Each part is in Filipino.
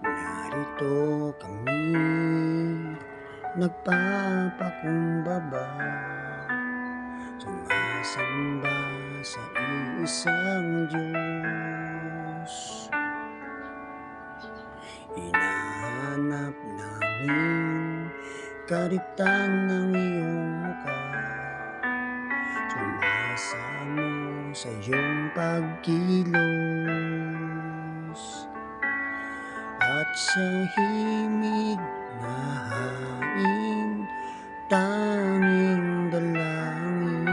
Narito kami, nagpapakumbaba, sumasamba sa iisang Diyos. Hinahanap namin karitan ng iyong mukha, sumasamo sa iyong pagkilos. At sa himig na hain, tanging dalangin,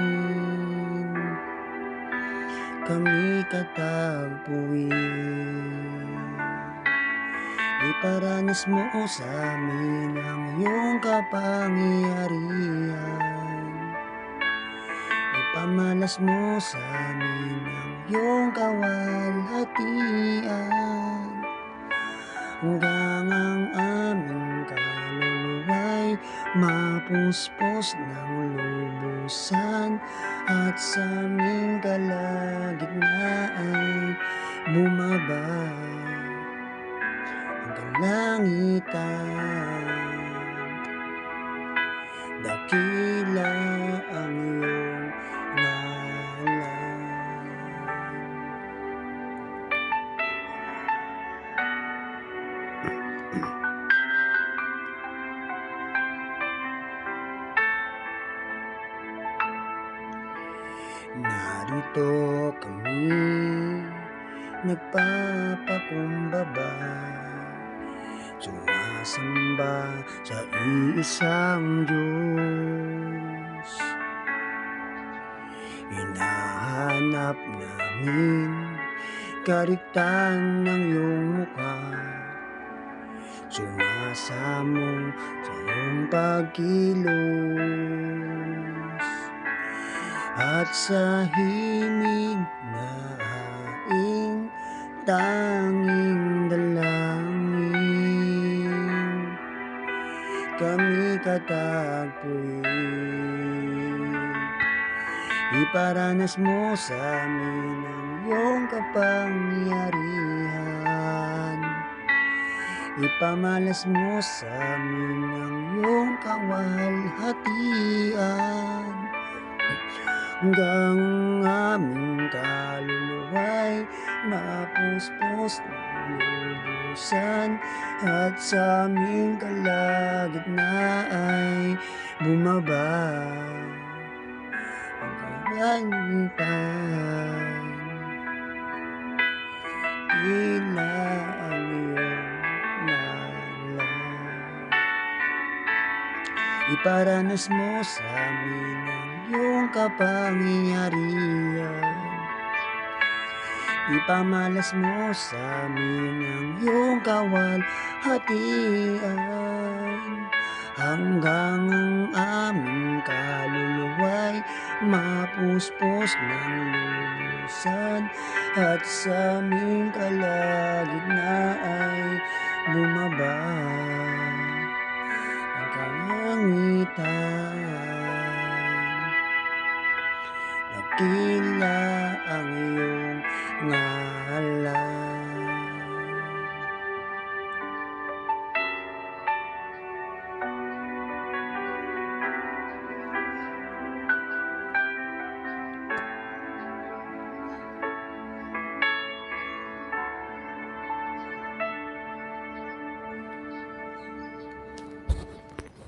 kami katagpuin. Iparanas mo sa amin ang iyong kapangyarihan, ipamalas mo sa amin ang iyong kawalhatian, hanggang ang aming kaluluwa'y mapuspos ng lubusan, at sa aming kalagitnaan bumaba ang kalangitan. Dakila ang iyong ngalan. Narito kami, nagpapakumbaba, sumasamba sa iisang Diyos. Hinahanap namin karitan ng iyong mukha, sumasamo sa iyong pagkilos. At sa himig na hain, tanging dalangin, kami katagpuin. Iparanas mo sa amin ang iyong kapangyarihan, ipamalas mo sa amin ang iyong kawalhatian, hanggang aming kaluluwa'y mapuspos ng lubusan, at sa aming kalagitnaan bumaba ang kalangitan. Tila ang iyong ngalan. Iparanas mo sa amin ang iyong kapangyarihan, ipamalas mo sa amin ang iyong kawalhatian, hanggang ang aming kaluluwa'y mapuspos ng lubusan, at sa aming kalagitnaan bumaba ang kalangitan. Dakila ang iyong ngalan.